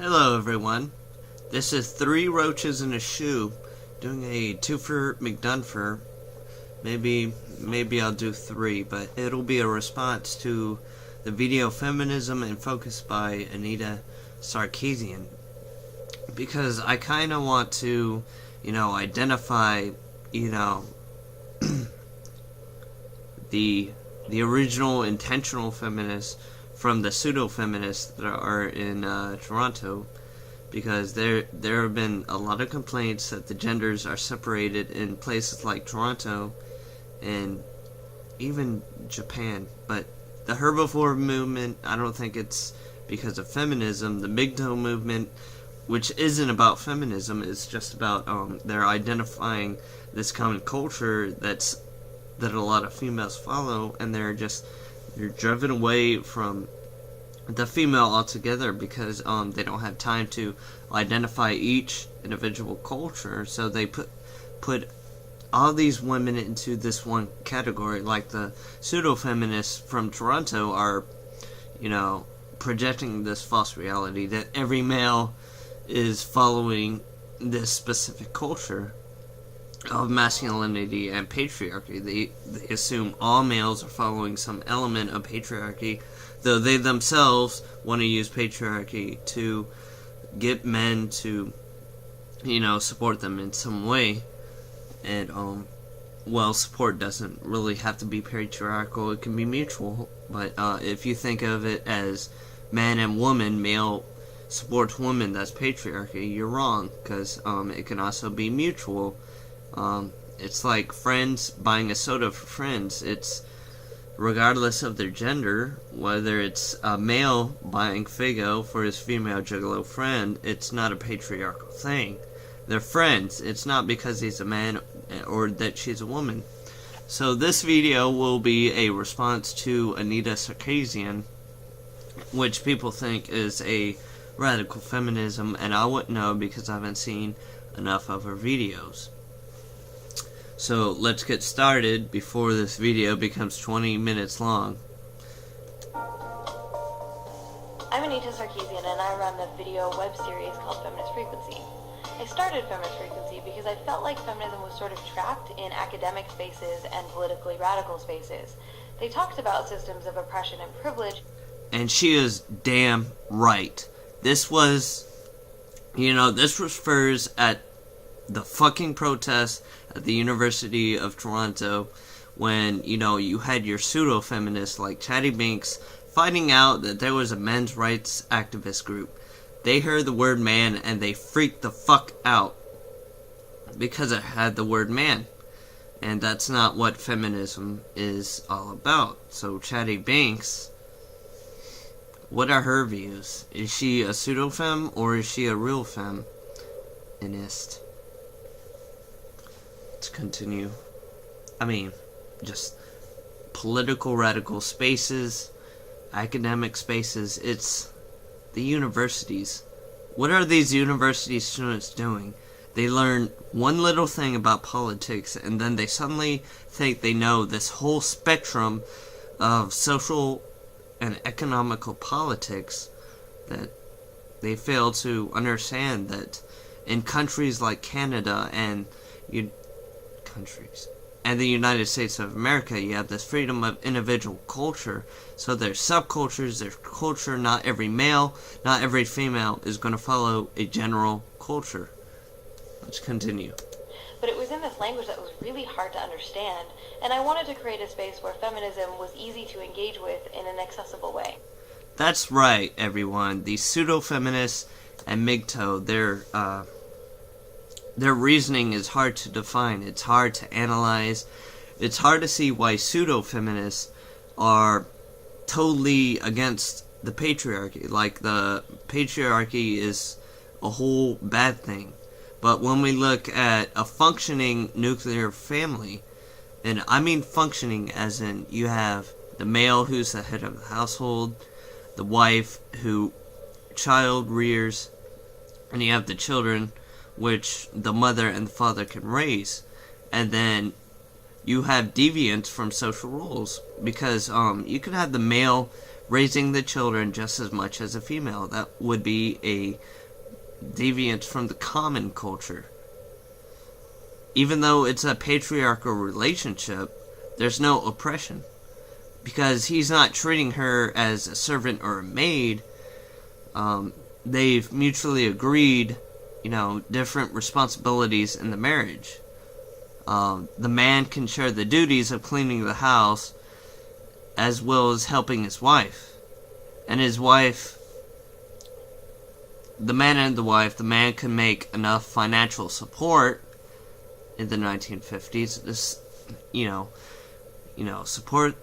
Hello everyone, this is Three Roaches in a Shoe, doing a Twofer McDunfer. Maybe I'll do three, but it'll be a response to the video Feminism and Focus by Anita Sarkeesian. Because I kinda want to, identify, the original intentional feminists from the pseudo-feminists that are in Toronto, because there have been a lot of complaints that the genders are separated in places like Toronto and even Japan. But the herbivore movement, I don't think it's because of feminism. The MGTOW movement, which isn't about feminism, is just about they're identifying this common culture that a lot of females follow, and they're driven away from the female altogether because they don't have time to identify each individual culture, so they put all these women into this one category. Like the pseudo-feminists from Toronto are, projecting this false reality that every male is following this specific culture of masculinity and patriarchy. They assume all males are following some element of patriarchy, though they themselves want to use patriarchy to get men to, support them in some way. And, support doesn't really have to be patriarchal, it can be mutual. But if you think of it as man and woman, male supports woman, that's patriarchy, you're wrong, because it can also be mutual. It's like friends buying a soda for friends. It's regardless of their gender, whether it's a male buying Figo for his female gigolo friend, it's not a patriarchal thing. They're friends. It's not because he's a man or that she's a woman. So this video will be a response to Anita Sarkeesian, which people think is a radical feminism, and I wouldn't know because I haven't seen enough of her videos. So let's get started before this video becomes 20 minutes long. I'm Anita Sarkeesian, and I run the video web series called Feminist Frequency. I started Feminist Frequency because I felt like feminism was sort of trapped in academic spaces and politically radical spaces. They talked about systems of oppression and privilege. And she is damn right. This was refers at the fucking protest at the University of Toronto when, you had your pseudo-feminists like Chatty Binks finding out that there was a men's rights activist group. They heard the word man and they freaked the fuck out because it had the word man. And that's not what feminism is all about. So Chatty Binks, what are her views? Is she a pseudo-fem or is she a real feminist? Let's continue. Just political radical spaces, academic spaces. It's the universities. What are these university students doing? They learn one little thing about politics, and then they suddenly think they know this whole spectrum of social and economical politics, that they fail to understand that in countries like Canada and the United States of America, you have this freedom of individual culture. So there's subcultures, there's culture. Not every male, not every female is going to follow a general culture. Let's continue. But it was in this language that was really hard to understand, and I wanted to create a space where feminism was easy to engage with in an accessible way. That's right, everyone. These pseudo-feminists and MGTOW, their reasoning is hard to define. It's hard to analyze. It's hard to see why pseudo-feminists are totally against the patriarchy. Like, the patriarchy is a whole bad thing. But when we look at a functioning nuclear family, and I mean functioning as in you have the male who's the head of the household, the wife who child rears, and you have the children which the mother and the father can raise. And then you have deviance from social roles, because you could have the male raising the children just as much as a female. That would be a deviance from the common culture. Even though it's a patriarchal relationship, there's no oppression. Because he's not treating her as a servant or a maid. They've mutually agreed, different responsibilities in the marriage. The man can share the duties of cleaning the house as well as helping his wife. And his wife, the man and the wife, the man can make enough financial support in the 1950s to, support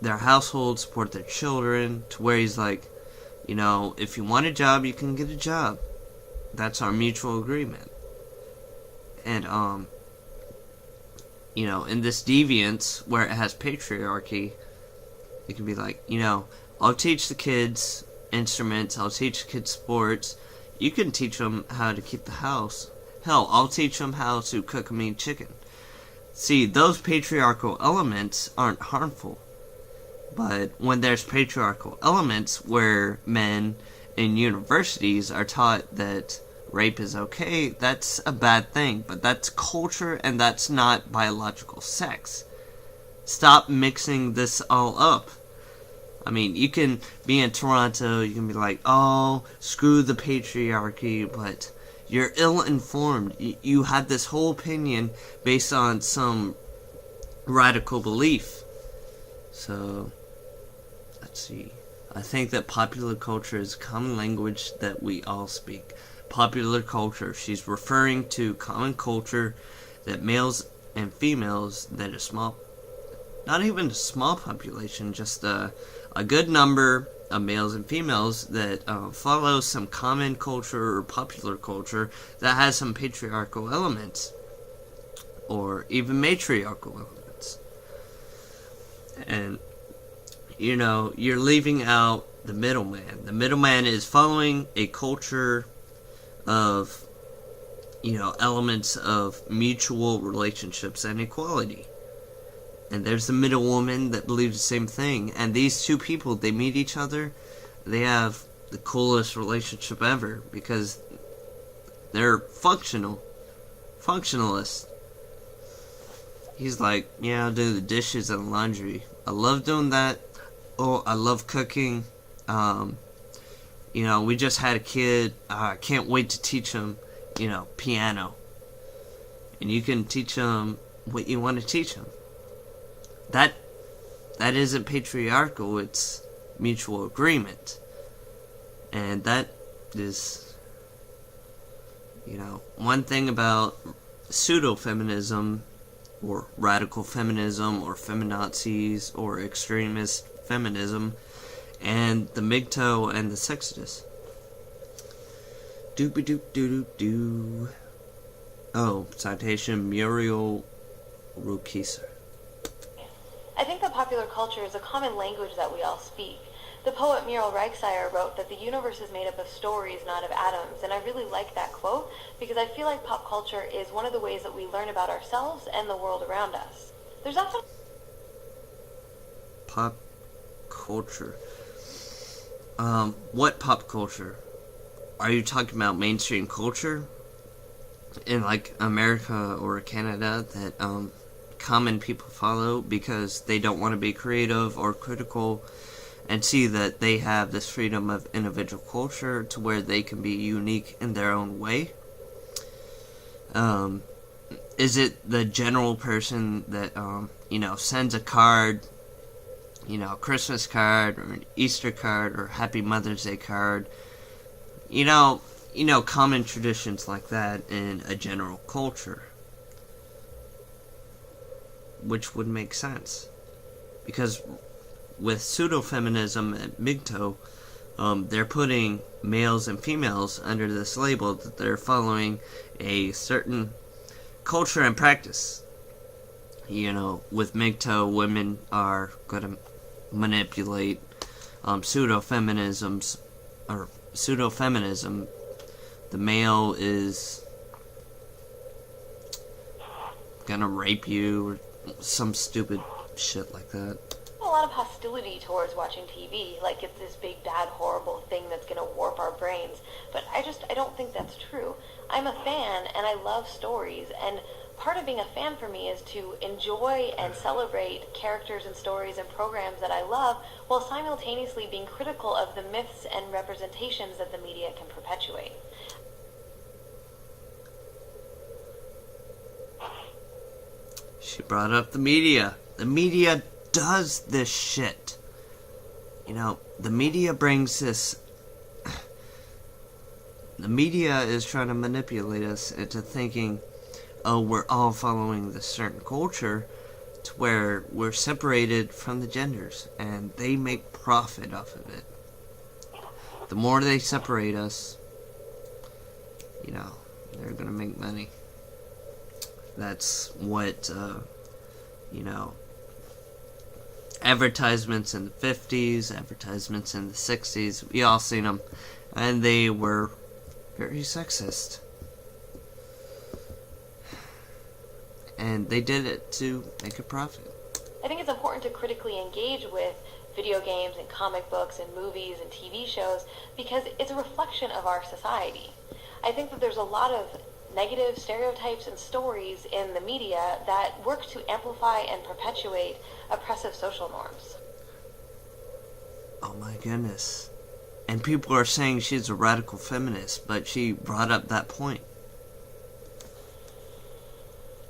their household, support their children, to where he's like, if you want a job, you can get a job. That's our mutual agreement. And, in this deviance, where it has patriarchy, it can be like, I'll teach the kids instruments, I'll teach the kids sports, you can teach them how to keep the house. Hell, I'll teach them how to cook a mean chicken. See, those patriarchal elements aren't harmful. But when there's patriarchal elements where men in universities are taught that rape is okay, that's a bad thing. But that's culture and that's not biological sex. Stop mixing this all up. I mean, you can be in Toronto, you can be like, oh, screw the patriarchy, but you're ill-informed. You had this whole opinion based on some radical belief. So, let's see. I think that popular culture is a common language that we all speak. Popular culture. She's referring to common culture that males and females, that a small, not even a small population, just a good number of males and females that follow some common culture or popular culture that has some patriarchal elements or even matriarchal elements. And you're leaving out the middleman. The middleman is following a culture of elements of mutual relationships and equality. And there's the middle woman that believes the same thing. And these two people, they meet each other. They have the coolest relationship ever. Because they're functionalist. He's like, yeah, I'll do the dishes and laundry. I love doing that. Oh, I love cooking. We just had a kid. I can't wait to teach him, piano. And you can teach him what you want to teach him. That isn't patriarchal, it's mutual agreement. And that is, one thing about pseudo-feminism, or radical feminism, or feminazis, or extremist feminism, and the MGTOW and the sexist. Doop-a-doop-doo-doop-doo. Oh, citation, Muriel Rukeyser. I think that popular culture is a common language that we all speak. The poet Muriel Rukeyser wrote that the universe is made up of stories, not of atoms, and I really like that quote because I feel like pop culture is one of the ways that we learn about ourselves and the world around us. There's often pop culture. What pop culture? Are you talking about mainstream culture in like America or Canada that common people follow because they don't want to be creative or critical and see that they have this freedom of individual culture to where they can be unique in their own way? Is it the general person that sends a card, a Christmas card or an Easter card or Happy Mother's Day card, common traditions like that in a general culture, which would make sense because with pseudo-feminism and MGTOW, they're putting males and females under this label that they're following a certain culture and practice. With MGTOW, women are going to manipulate pseudo-feminism. The male is gonna rape you or some stupid shit like that. lot of hostility towards watching TV, like it's this big, bad, horrible thing that's going to warp our brains. But I don't think that's true. I'm a fan, and I love stories, and part of being a fan for me is to enjoy and celebrate characters and stories and programs that I love, while simultaneously being critical of the myths and representations that the media can perpetuate. She brought up the media. The media does this shit. You know, the media brings this... The media is trying to manipulate us into thinking, oh, we're all following this certain culture, to where we're separated from the genders, and they make profit off of it. The more they separate us, you know, they're gonna make money. That's what, you know, advertisements in the 50s, advertisements in the 60s, we all seen them, and they were very sexist. And they did it to make a profit. I think it's important to critically engage with video games and comic books and movies and TV shows because it's a reflection of our society. I think that there's a lot of negative stereotypes and stories in the media that work to amplify and perpetuate oppressive social norms. Oh my goodness. And people are saying she's a radical feminist, but she brought up that point.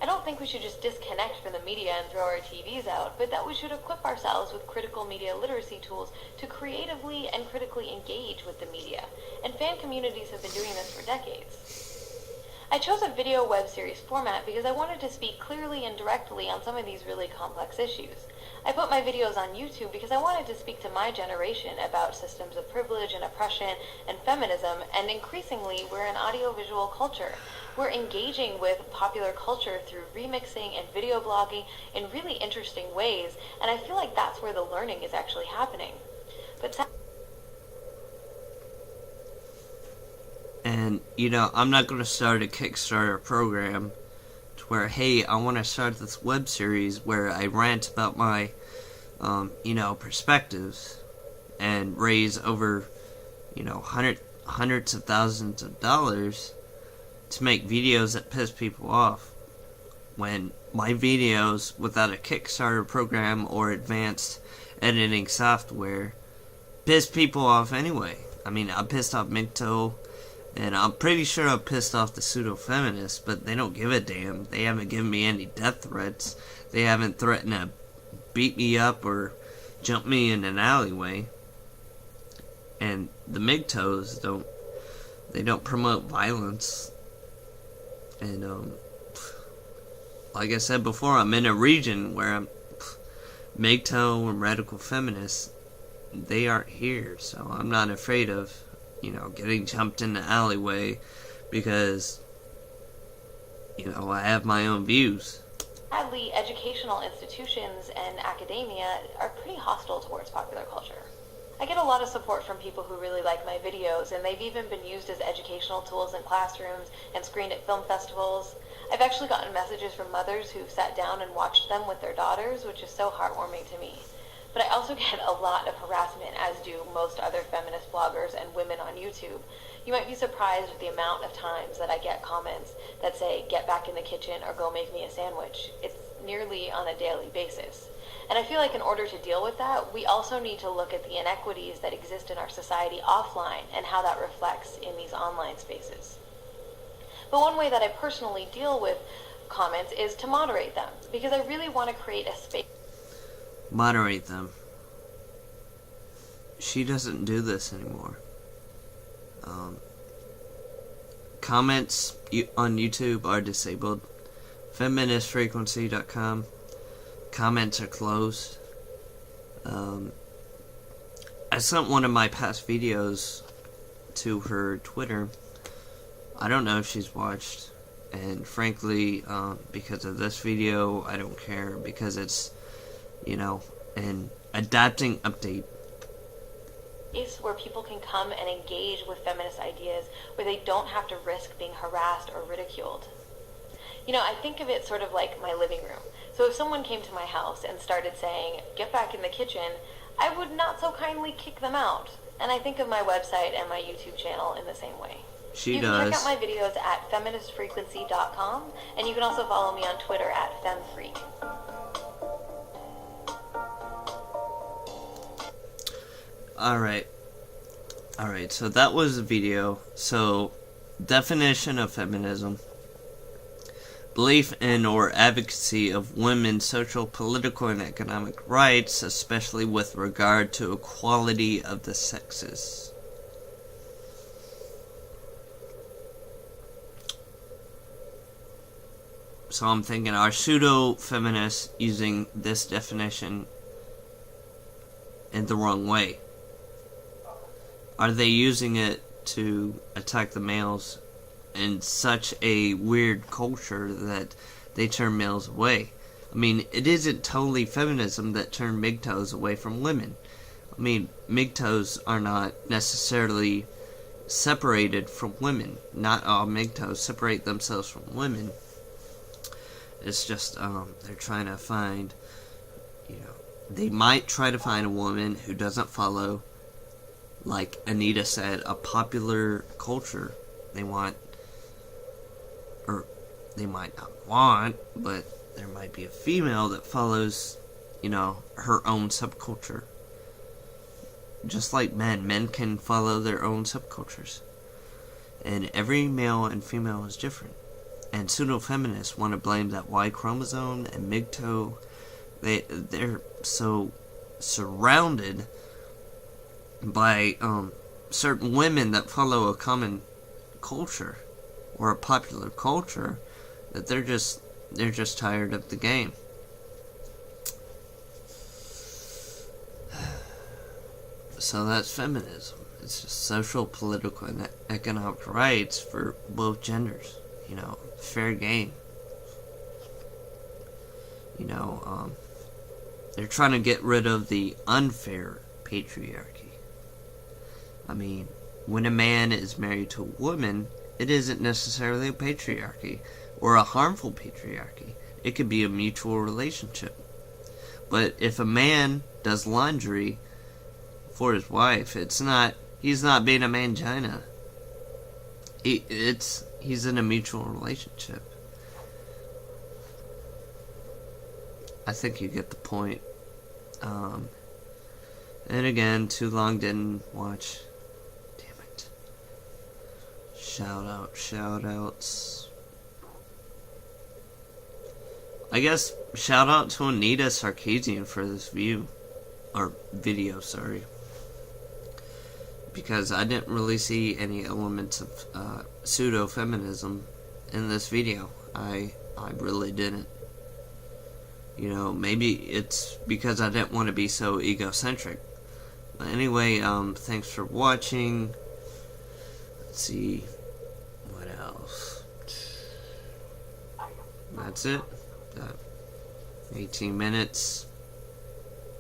I don't think we should just disconnect from the media and throw our TVs out, but that we should equip ourselves with critical media literacy tools to creatively and critically engage with the media. And fan communities have been doing this for decades. I chose a video web series format because I wanted to speak clearly and directly on some of these really complex issues. I put my videos on YouTube because I wanted to speak to my generation about systems of privilege and oppression and feminism, and increasingly we're an audiovisual culture. We're engaging with popular culture through remixing and video blogging in really interesting ways, and I feel like that's where the learning is actually happening. And, you know, I'm not going to start a Kickstarter program to where, hey, I want to start this web series where I rant about my, you know, perspectives and raise over, you know, hundreds of thousands of dollars to make videos that piss people off. When my videos, without a Kickstarter program or advanced editing software, piss people off anyway. I mean, I pissed off Minto, and I'm pretty sure I pissed off the pseudo-feminists, but they don't give a damn. They haven't given me any death threats. They haven't threatened to beat me up or jump me in an alleyway. And the MGTOWs don't promote violence. And, like I said before, I'm in a region where I'm MGTOW and radical feminists. They aren't here, so I'm not afraid of, you know, getting jumped in the alleyway because, you know, I have my own views. Sadly, educational institutions and academia are pretty hostile towards popular culture. I get a lot of support from people who really like my videos, and they've even been used as educational tools in classrooms and screened at film festivals. I've actually gotten messages from mothers who've sat down and watched them with their daughters, which is so heartwarming to me. But I also get a lot of harassment, as do most other feminist bloggers and women on YouTube. You might be surprised at the amount of times that I get comments that say, get back in the kitchen or go make me a sandwich. It's nearly on a daily basis. And I feel like in order to deal with that, we also need to look at the inequities that exist in our society offline and how that reflects in these online spaces. But one way that I personally deal with comments is to moderate them, because I really want to create a space. Moderate them. She doesn't do this anymore. Comments on YouTube are disabled. Feministfrequency.com. Comments are closed. I sent one of my past videos to her Twitter. I don't know if she's watched. And frankly, because of this video, I don't care, because it's, you know, an adapting update. Is where people can come and engage with feminist ideas where they don't have to risk being harassed or ridiculed. I think of it sort of like my living room. So if someone came to my house and started saying, get back in the kitchen, I would not so kindly kick them out. And I think of my website and my YouTube channel in the same way. She you does. can check out my videos at feministfrequency.com, and you can also follow me on Twitter at femfreak. Alright, so that was the video. So, definition of feminism: belief in or advocacy of women's social, political, and economic rights, especially with regard to equality of the sexes. So I'm thinking, are pseudo-feminists using this definition in the wrong way? Are they using it to attack the males in such a weird culture that they turn males away? I mean, it isn't totally feminism that turned MGTOWs away from women. I mean, MGTOWs are not necessarily separated from women. Not all MGTOWs separate themselves from women. It's just, they're trying to find, they might try to find a woman who doesn't follow, like Anita said, a popular culture. They want, or they might not want, but there might be a female that follows, her own subculture. Just like men can follow their own subcultures. And every male and female is different. And pseudo-feminists want to blame that Y chromosome and MGTOW. They're so surrounded by certain women that follow a common culture or a popular culture that they're just tired of the game. So that's feminism. It's just social, political, and economic rights for both genders. Fair game. They're trying to get rid of the unfair patriarchy. I mean, when a man is married to a woman, it isn't necessarily a patriarchy or a harmful patriarchy. It could be a mutual relationship. But if a man does laundry for his wife, he's not being a mangina. He's in a mutual relationship. I think you get the point. And again, too long didn't watch. Damn it. Shout outs. I guess shout out to Anita Sarkeesian for this video, sorry. Because I didn't really see any elements of pseudo-feminism in this video. I really didn't. Maybe it's because I didn't want to be so egocentric. But anyway, thanks for watching. Let's see. What else? That's it. 18 minutes.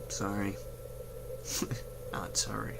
Sorry. Not sorry.